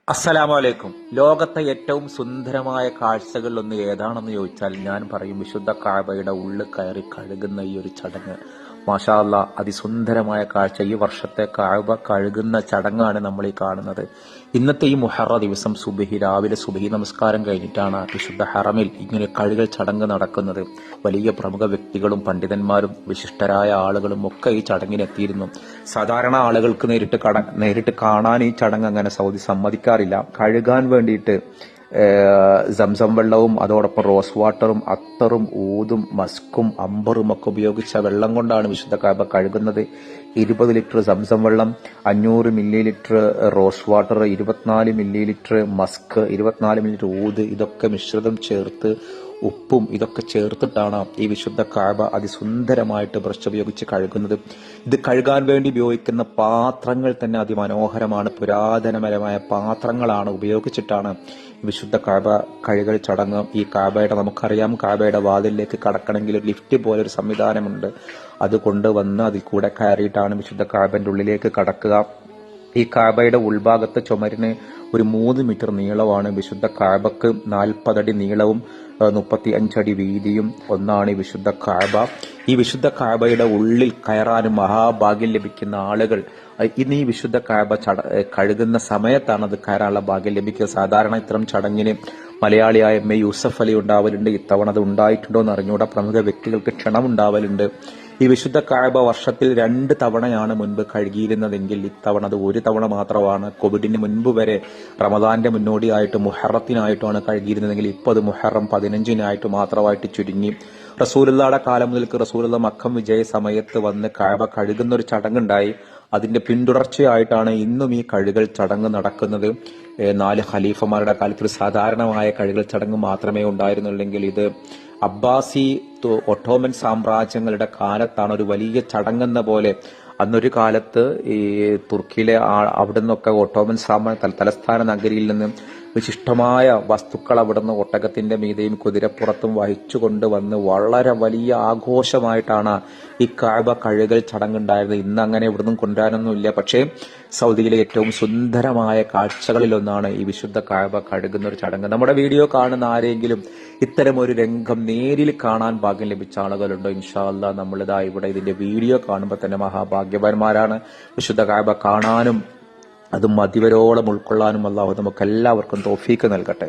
അസ്സലാമു അലൈക്കും. ലോകത്തെ ഏറ്റവും സുന്ദരമായ കാഴ്ചകളിലൊന്ന് ഏതാണെന്ന് ചോദിച്ചാൽ ഞാൻ പറയും വിശുദ്ധ കഅബയുടെ ഉള്ളിൽ കയറി കഴുകുന്ന ഈ ഒരു ചടങ്ങ്. മാഷാ അല്ലാ, അതിസുന്ദരമായ കാഴ്ച. ഈ വർഷത്തെ കഅബ കഴുകുന്ന ചടങ്ങാണ് നമ്മൾ ഈ കാണുന്നത്. ഇന്നത്തെ ഈ മുഹറ ദിവസം രാവിലെ സുബഹി നമസ്കാരം കഴിഞ്ഞിട്ടാണ് വിശുദ്ധ ഹറമിൽ ഇങ്ങനെ കഴുകൽ ചടങ്ങ് നടക്കുന്നത്. വലിയ പ്രമുഖ വ്യക്തികളും പണ്ഡിതന്മാരും വിശിഷ്ടരായ ആളുകളും ഒക്കെ ഈ ചടങ്ങിനെത്തിയിരുന്നു. സാധാരണ ആളുകൾക്ക് നേരിട്ട് കാണാൻ ഈ ചടങ്ങ് അങ്ങനെ സൗദി സമ്മതിക്കാറില്ല. കഴുകാൻ വേണ്ടിയിട്ട് സംസം വെള്ളവും അതോടൊപ്പം റോസ് വാട്ടറും അത്തറും ഊതും മസ്കും അമ്പറും ഒക്കെ ഉപയോഗിച്ച വെള്ളം കൊണ്ടാണ് വിശുദ്ധ കഅബ കഴുകുന്നത്. 20 ലിറ്റർ സംസം വെള്ളം, 500 millilitre rose water, 24 millilitre musk, 24 millilitre ഊത്, ഇതൊക്കെ മിശ്രിതം ചേർത്ത് ഉപ്പും ഇതൊക്കെ ചേർത്തിട്ടാണ് ഈ വിശുദ്ധ കഅബ അതിസുന്ദരമായിട്ട് ബ്രഷ് ഉപയോഗിച്ച് കഴുകുന്നത്. ഇത് കഴുകാൻ വേണ്ടി ഉപയോഗിക്കുന്ന പാത്രങ്ങൾ തന്നെ അതിമനോഹരമാണ്. പുരാതനപരമായ പാത്രങ്ങളാണ് ഉപയോഗിച്ചിട്ടാണ് വിശുദ്ധ കഅബ കഴുകൽ ചടങ്ങ്. ഈ കഅബയുടെ നമുക്കറിയാം, കഅബയുടെ വാതിലിലേക്ക് കടക്കണമെങ്കിൽ ഒരു ലിഫ്റ്റ് പോലെ ഒരു സംവിധാനമുണ്ട്. അത് കൊണ്ടുവന്ന് അതിൽ കൂടെ കയറിയിട്ടാണ് വിശുദ്ധ കഅബന്റെ ഉള്ളിലേക്ക് കടക്കുക. ഈ കഅബയുടെ ഉൾഭാഗത്ത് ചുമരിന് ഒരു 3 മീറ്റർ നീളമാണ്. വിശുദ്ധ കഅബക്ക് 40 അടി നീളവും 35 അടി വീതിയും ഒന്നാണ് ഈ വിശുദ്ധ കഅബ. ഈ വിശുദ്ധ കഅബയുടെ ഉള്ളിൽ കയറാനും മഹാഭാഗ്യം ലഭിക്കുന്ന ആളുകൾ ഇന്ന് ഈ വിശുദ്ധ കഅബ കഴുകുന്ന സമയത്താണ് അത് കയറാനുള്ള ഭാഗ്യം ലഭിക്കുക. സാധാരണ ഇത്തരം ചടങ്ങിന് മലയാളിയായ എം എ യൂസഫ് അലി ഉണ്ടാവലുണ്ട്. ഇത്തവണ അത് ഉണ്ടായിട്ടുണ്ടോ എന്ന് അറിഞ്ഞൂടാ. പ്രമുഖ വ്യക്തികൾക്ക് ക്ഷണം ഉണ്ടാവലുണ്ട്. ഈ വിശുദ്ധ കഅബ വർഷത്തിൽ 2 തവണയാണ് മുൻപ് കഴുകിയിരുന്നതെങ്കിൽ ഇത്തവണ അത് 1 തവണ മാത്രമാണ്. കോവിഡിന് മുൻപ് വരെ റമദാന്റെ മുന്നോടിയായിട്ട് മുഹറത്തിനായിട്ടാണ് കഴുകിയിരുന്നതെങ്കിൽ ഇപ്പോൾ അത് മുഹറം 15-നായിട്ട് മാത്രമായിട്ട് ചുരുങ്ങി. റസൂലുള്ളാഹിയുടെ കാലം മുതൽക്ക് റസൂലുള്ള മക്കം വിജയ സമയത്ത് വന്ന് കഅബ കഴുകുന്ന ഒരു ചടങ്ങുണ്ടായി. അതിന്റെ പിന്തുടർച്ചയായിട്ടാണ് ഇന്നും ഈ കഴുകൽ ചടങ്ങ് നടക്കുന്നത്. 4 ഖലീഫമാരുടെ കാലത്ത് ഒരു സാധാരണമായ കഴുകൽ ചടങ്ങ് മാത്രമേ ഉണ്ടായിരുന്നുള്ളെങ്കിൽ ഇത് അബ്ബാസി ഒട്ടോമൻ സാമ്രാജ്യങ്ങളുടെ കാലത്താണ് ഒരു വലിയ ചടങ്ങെന്ന പോലെ. അന്നൊരു കാലത്ത് ഈ തുർക്കിയിലെ അവിടെ നിന്നൊക്കെ ഒട്ടോമൻ തലസ്ഥാന നഗരിയിൽ നിന്ന് വിശിഷ്ടമായ വസ്തുക്കൾ അവിടുന്ന് ഒട്ടകത്തിന്റെ മീതെയും കുതിരപ്പുറത്തും വഹിച്ചു കൊണ്ടുവന്ന് വളരെ വലിയ ആഘോഷമായിട്ടാണ് ഈ കഅബ കഴുകൽ ചടങ്ങുണ്ടായിരുന്നത്. ഇന്ന് അങ്ങനെ ഇവിടുന്ന് കൊണ്ടുവരാനൊന്നുമില്ല. പക്ഷേ സൗദിയിലെ ഏറ്റവും സുന്ദരമായ കാഴ്ചകളിലൊന്നാണ് ഈ വിശുദ്ധ കഅബ കഴുകുന്ന ഒരു ചടങ്ങ്. നമ്മുടെ വീഡിയോ കാണുന്ന ആരെങ്കിലും ഇത്തരം ഒരു രംഗം നേരിൽ കാണാൻ ഭാഗ്യം ലഭിച്ച ആളുകളുണ്ടോ? ഇൻഷാ അല്ലാഹ് നമ്മളിതാ ഇവിടെ ഇതിന്റെ വീഡിയോ കാണുമ്പോൾ തന്നെ മഹാഭാഗ്യവാന്മാരാണ്. വിശുദ്ധ കഅബ കാണാനും അത് മതിവരോളം ഉൾക്കൊള്ളാനും അല്ലാഹു നമുക്ക് എല്ലാവർക്കും തൗഫീക്ക് നൽകട്ടെ.